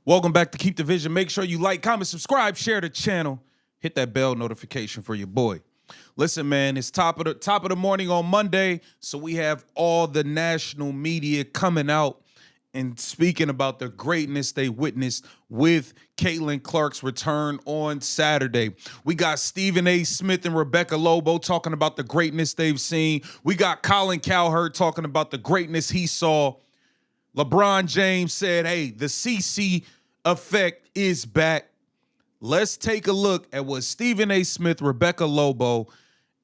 Welcome back to Keep the Vision. Make sure you like, comment, subscribe, share the channel. Hit that bell notification for your boy. Listen, man, it's top of the morning on Monday, so we have all the national media coming out and speaking about the greatness they witnessed with Caitlin Clark's return on Saturday. We got Stephen A. Smith and Rebecca Lobo talking about the greatness they've seen. We got Colin Cowherd talking about the greatness he saw. LeBron James said, hey, the CC effect is back. Let's take a look at what Stephen A. Smith, Rebecca Lobo,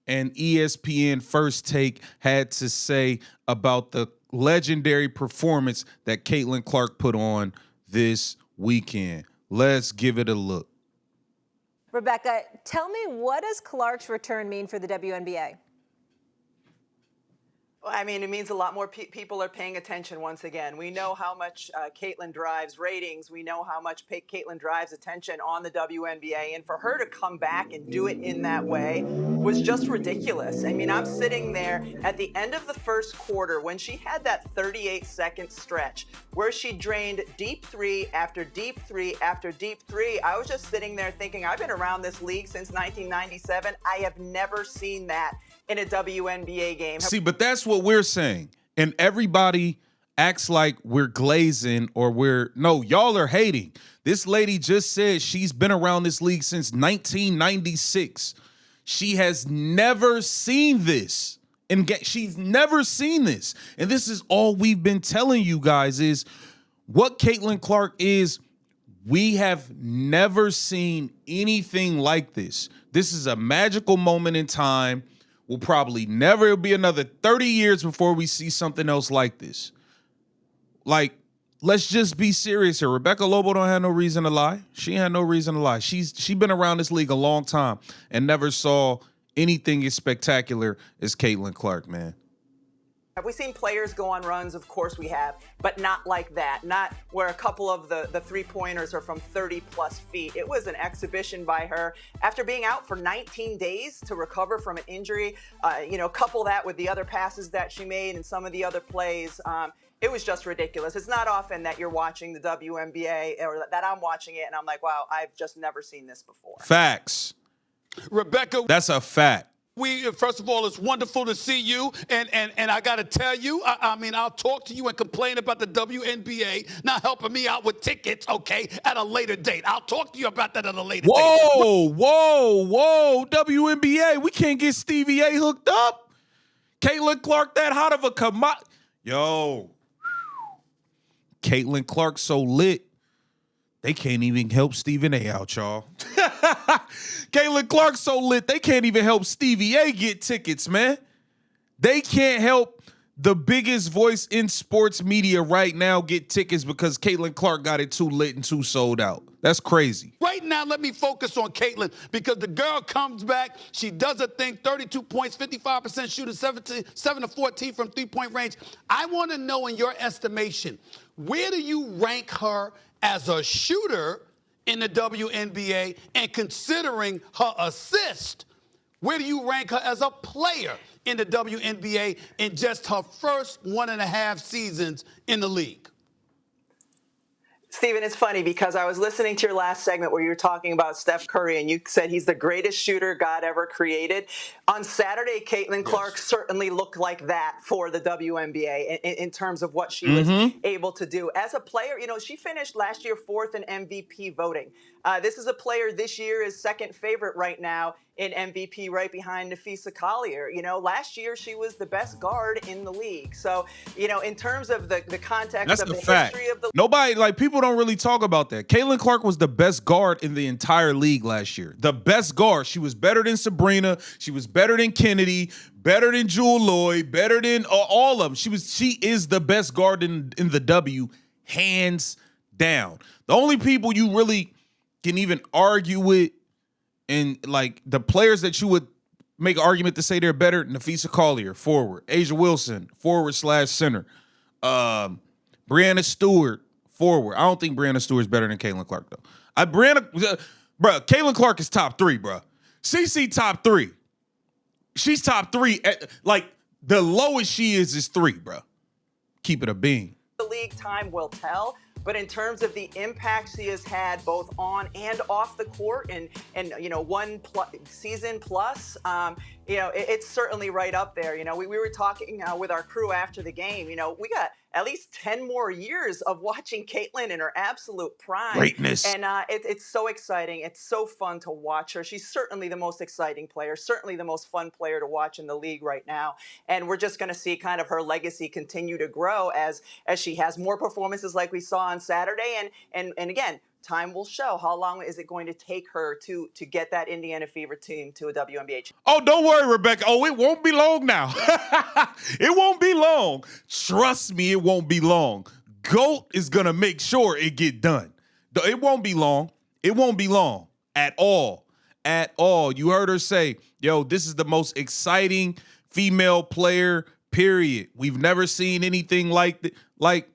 and ESPN First Take had to say about the legendary performance that Caitlin Clark put on this weekend. Let's give it a look. Rebecca, tell me, what does Clark's return mean for the WNBA? Well, I mean, it means a lot more people are paying attention once again. We know how much Caitlin drives ratings. We know how much Caitlin drives attention on the WNBA. And for her to come back and do it in that way was just ridiculous. I mean, I'm sitting there at the end of the first quarter when she had that 38-second stretch where she drained deep three after deep three after deep three. I was just sitting there thinking, I've been around this league since 1997. I have never seen that in a WNBA game. See, but that's what we're saying. And everybody acts like we're glazing or no, y'all are hating. This lady just said she's been around this league since 1996. She has never seen this. And she's never seen this. And this is all we've been telling you guys is what Caitlin Clark is. We have never seen anything like this. This is a magical moment in time. Will probably never, it'll be another 30 years before we see something else like this. Like, let's just be serious here. Rebecca Lobo don't have no reason to lie. She had no reason to lie. She's been around this league a long time and never saw anything as spectacular as Caitlin Clark, man. Have we seen players go on runs? Of course we have, but not like that. Not where a couple of the three-pointers are from 30-plus feet. It was an exhibition by her. After being out for 19 days to recover from an injury, couple that with the other passes that she made and some of the other plays, it was just ridiculous. It's not often that you're watching the WNBA or that I'm watching it and I'm like, wow, I've just never seen this before. Facts. Rebecca. That's a fact. First of all, it's wonderful to see you, and I got to tell you, I mean, I'll talk to you and complain about the WNBA not helping me out with tickets, okay, at a later date. I'll talk to you about that at a later date. Whoa, WNBA, we can't get Stevie A hooked up. Caitlin Clark that hot of a commodity. Yo, Caitlin Clark so lit, they can't even help Stephen A out, y'all. Caitlin Clark so lit, they can't even help Stevie A get tickets, man. They can't help the biggest voice in sports media right now get tickets because Caitlin Clark got it too lit and too sold out. That's crazy. Right now, let me focus on Caitlin because the girl comes back. She does a thing, 32 points, 55% shooting, 7 to 14 from three-point range. I want to know, in your estimation, where do you rank her as a shooter in the WNBA, and considering her assist, where do you rank her as a player in the WNBA in just her first 1.5 seasons in the league? Stephen, it's funny because I was listening to your last segment where you were talking about Steph Curry and you said he's the greatest shooter God ever created. On Saturday, Caitlin Clark certainly looked like that for the WNBA in terms of what she was able to do. As a player, she finished last year 4th in MVP voting. This is a player this year is second favorite right now in MVP, right behind Nafisa Collier. Last year she was the best guard in the league. So, in terms of the context That's of the fact. history of the Nobody, people don't really talk about that. Caitlin Clark was the best guard in the entire league last year. The best guard. She was better than Sabrina. She was better than Kennedy, better than Jewel Lloyd, better than all of them. She is the best guard in the W, hands down. The only people you really can even argue with and the players that you would make an argument to say they're better, Nafisa Collier, forward. Asia Wilson, forward/center. Brianna Stewart, forward. I don't think Brianna Stewart's better than Caitlin Clark, though. Caitlin Clark is top 3, bro. CC top 3. She's top 3. The lowest she is 3, bro. Keep it a bean. The league, time will tell. but in terms of the impact she has had both on and off the court, and one season plus, it's certainly right up there. We were talking with our crew after the game. We got at least 10 more years of watching Caitlin in her absolute prime. Greatness. And it's so exciting. It's so fun to watch her. She's certainly the most exciting player, certainly the most fun player to watch in the league right now. And we're just going to see kind of her legacy continue to grow as she has more performances like we saw on Saturday. And again, time will show how long is it going to take her to get that Indiana Fever team to a WNBA. Oh, don't worry, Rebecca. Oh, it won't be long now. It won't be long. Trust me, it won't be long. GOAT is going to make sure it get done. It won't be long. It won't be long at all. At all. You heard her say, yo, this is the most exciting female player, period. We've never seen anything like that. Like,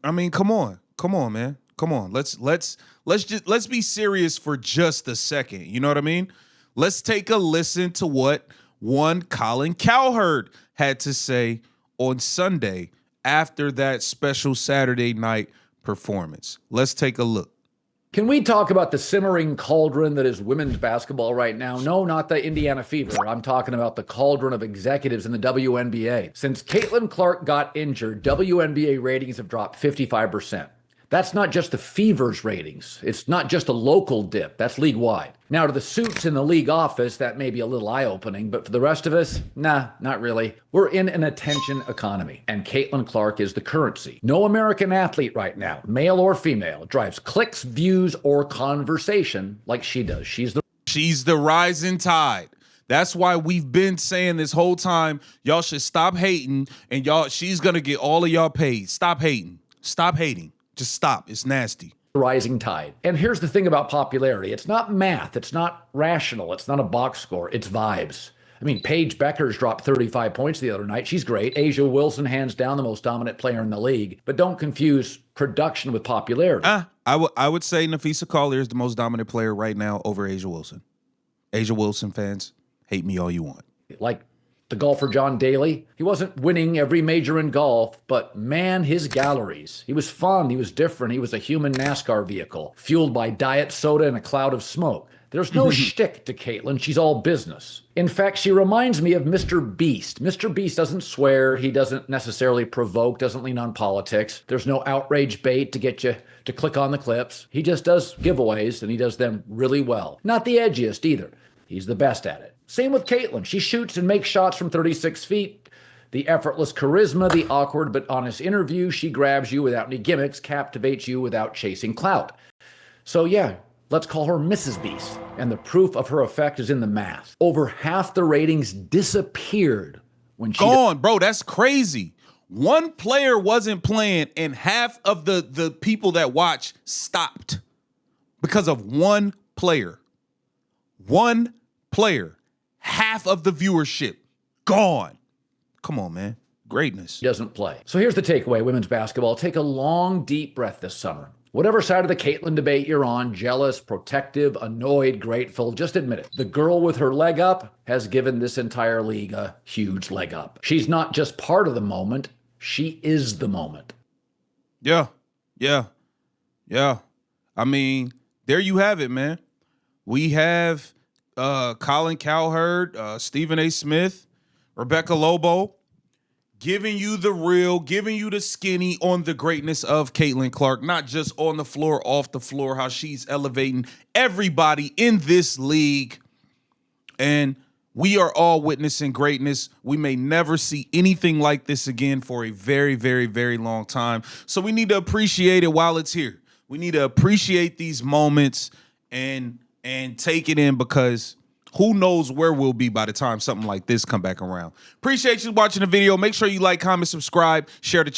I mean, come on. Come on, man. Come on. Let's be serious for just a second. You know what I mean? Let's take a listen to what one Colin Cowherd had to say on Sunday after that special Saturday night performance. Let's take a look. Can we talk about the simmering cauldron that is women's basketball right now? No, not the Indiana Fever. I'm talking about the cauldron of executives in the WNBA. Since Caitlin Clark got injured, WNBA ratings have dropped 55%. That's not just the Fever's ratings. It's not just a local dip. That's league-wide. Now, to the suits in the league office, that may be a little eye-opening, but for the rest of us, nah, not really. We're in an attention economy, and Caitlin Clark is the currency. No American athlete right now, male or female, drives clicks, views, or conversation like she does. She's the rising tide. That's why we've been saying this whole time, y'all should stop hating, and she's going to get all of y'all paid. Stop hating. Stop hating. Just stop. It's nasty. Rising tide. And here's the thing about popularity. It's not math. It's not rational. It's not a box score. It's vibes. I mean, Paige Beckers dropped 35 points the other night. She's great. A'ja Wilson, hands down, the most dominant player in the league. But don't confuse production with popularity. I would say Nafisa Collier is the most dominant player right now over A'ja Wilson. A'ja Wilson fans, hate me all you want. Like the golfer John Daly, he wasn't winning every major in golf, but man, his galleries. He was fun, he was different, he was a human NASCAR vehicle, fueled by diet soda and a cloud of smoke. There's no shtick to Caitlin, she's all business. In fact, she reminds me of Mr. Beast. Mr. Beast doesn't swear, he doesn't necessarily provoke, doesn't lean on politics. There's no outrage bait to get you to click on the clips. He just does giveaways, and he does them really well. Not the edgiest either. He's the best at it. Same with Caitlin. She shoots and makes shots from 36 feet. The effortless charisma, the awkward but honest interview, she grabs you without any gimmicks, captivates you without chasing clout. So yeah, let's call her Mrs. Beast. And the proof of her effect is in the math. Over half the ratings disappeared when she... Gone, bro, that's crazy. One player wasn't playing and half of the people that watch stopped because of one player. One player. Half of the viewership gone. Come on, man. Greatness. Doesn't play. So here's the takeaway, women's basketball. Take a long, deep breath this summer. Whatever side of the Caitlin debate you're on, jealous, protective, annoyed, grateful, just admit it. The girl with her leg up has given this entire league a huge leg up. She's not just part of the moment. She is the moment. Yeah. I mean, there you have it, man. We have Colin Cowherd, Stephen A. Smith, Rebecca Lobo, giving you the real, giving you the skinny on the greatness of Caitlin Clark, not just on the floor, off the floor, how she's elevating everybody in this league. And we are all witnessing greatness. We may never see anything like this again for a very, very, very long time. So we need to appreciate it while it's here. We need to appreciate these moments and take it in, because who knows where we'll be by the time something like this come back around. Appreciate you watching the video. Make sure you like, comment, subscribe, share the